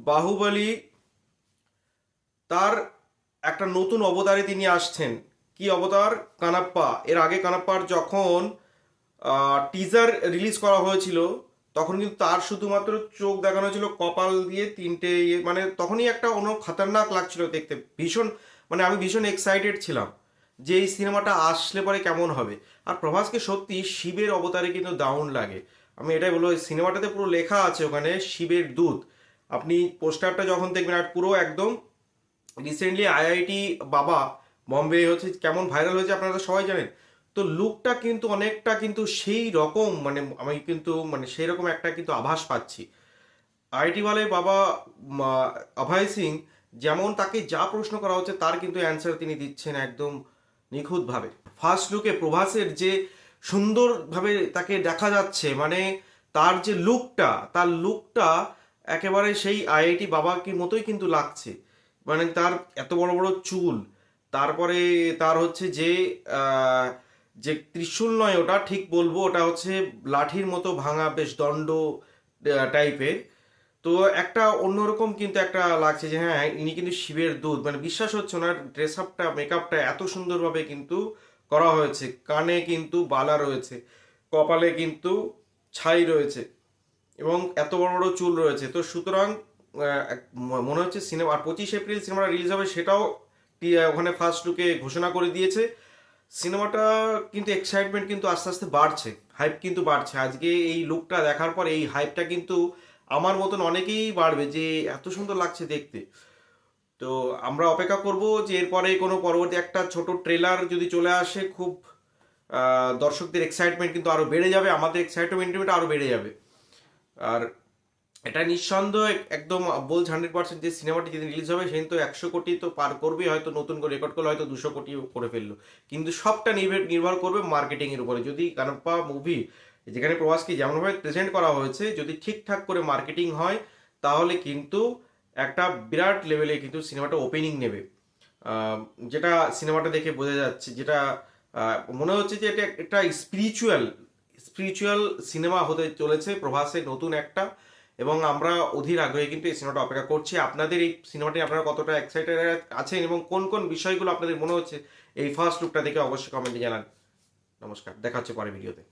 বাহুবলী তার একটা নতুন অবতারে তিনি আসছেন। কি অবতার? কানাপ্পা। এর আগে কানাপ্পার যখন টিজার রিলিজ করা হয়েছিল তখন কিন্তু তার শুধুমাত্র চোখ দেখানো ছিল কপাল দিয়ে তিনটে মানে তখনই একটা অন্য খতরনাক লাগছিল দেখতে, ভীষণ মানে আমি ভীষণ এক্সাইটেড ছিলাম যে এই সিনেমাটা আসলে পরে কেমন হবে। আর প্রভাসকে সত্যি শিবের অবতারে কিন্তু দারুণ লাগে। আমি এটাই বলবো, এই সিনেমাটাতে পুরো লেখা আছে ওখানে শিবের দূত। আপনি পোস্টারটা যখন দেখবেন আর পুরো একদম রিসেন্টলি আইআইটি বাবা বম্বে হচ্ছে কেমন ভাইরাল হয়েছে আপনারা তো সবাই জানেন। তো লুকটা কিন্তু অনেকটা কিন্তু সেই রকম, মানে আমি কিন্তু মানে সেই রকম একটা কিন্তু আভাস পাচ্ছি। আইআইটি ওয়ালে বাবা অভয় সিং যেমন তাকে যা প্রশ্ন করা হচ্ছে তার কিন্তু অ্যান্সার তিনি দিচ্ছেন একদম নিখুঁতভাবে। ফার্স্ট লুকে প্রভাসের যে সুন্দরভাবে তাকে দেখা যাচ্ছে, মানে তার যে লুকটা, তার লুকটা একেবারে সেই আইআইটি বাবাকে মতোই কিন্তু লাগছে। মানে তার এত বড় বড় চুল, তারপরে তার হচ্ছে যে আহ, যে ত্রিশূল নয় ওটা ঠিক বলবো, ওটা হচ্ছে লাঠির মতো ভাঙা বেশ দণ্ড টাইপের। তো একটা অন্যরকম কিন্তু একটা লাগছে যে হ্যাঁ ইনি কিন্তু শিবের দূত, মানে বিশ্বাস হচ্ছে ওনার ড্রেস আপটা মেকআপটা এত সুন্দরভাবে কিন্তু করা হয়েছে। কানে কিন্তু বালা রয়েছে, কপালে কিন্তু ছাই রয়েছে এবং এত বড় বড় চুল রয়েছে। তো সুতরাং মনে হচ্ছে সিনেমা আর 25 এপ্রিল সিনেমাটা রিলিজ হবে সেটাও ওখানে ফার্স্ট লুকে ঘোষণা করে দিয়েছে। সিনেমাটা কিন্তু এক্সাইটমেন্ট কিন্তু আস্তে আস্তে বাড়ছে, হাইপ কিন্তু বাড়ছে। আজকে এই লুকটা দেখার পর এই হাইপটা কিন্তু আমার মতন অনেকেই বাড়বে যে এত সুন্দর লাগছে দেখতে। তো আমরা অপেক্ষা করব যে এরপরে কোনো পরবর্তী একটা ছোট ট্রেলার যদি চলে আসে, খুব দর্শকদের এক্সাইটমেন্ট কিন্তু আরো বেড়ে যাবে, আমাদের এক্সাইটমেন্ট আরো বেড়ে যাবে। আর এটা নিঃসন্দেহ একদম বলছে 100% যে সিনেমাটি যেদিন রিলিজ হবে সেদিন তো 100 কোটি তো পার করবে, হয়তো নতুন করে রেকর্ড করলে হয়তো 200 কোটি করে ফেললো। কিন্তু সবটা নির্ভর করবে মার্কেটিং এর উপরে। যদি কানাপ্পা মুভি যেখানে প্রভাসকে যেমনভাবে প্রেজেন্ট করা হয়েছে যদি ঠিকঠাক করে মার্কেটিং হয় তাহলে কিন্তু একটা বিরাট লেভেলে কিন্তু সিনেমাটা ওপেনিং নেবে। যেটা সিনেমাটা দেখে বোঝা যাচ্ছে, যেটা মনে হচ্ছে যে এটা একটা স্পিরিচুয়াল স্পিরিচুয়াল সিনেমা হতে চলেছে প্রভাসের নতুন একটা। এবং আমরা অধীর আগ্রহে কিন্তু এই সিনেমাটা অপেক্ষা করছি। আপনাদের এই সিনেমাটি আপনারা কতটা এক্সাইটেড আছেন এবং কোন কোন বিষয়গুলো আপনাদের মনে হচ্ছে এই ফার্স্ট লুকটা দেখে অবশ্যই কমেন্টে জানান। নমস্কার, দেখা হচ্ছে পরের ভিডিওতে।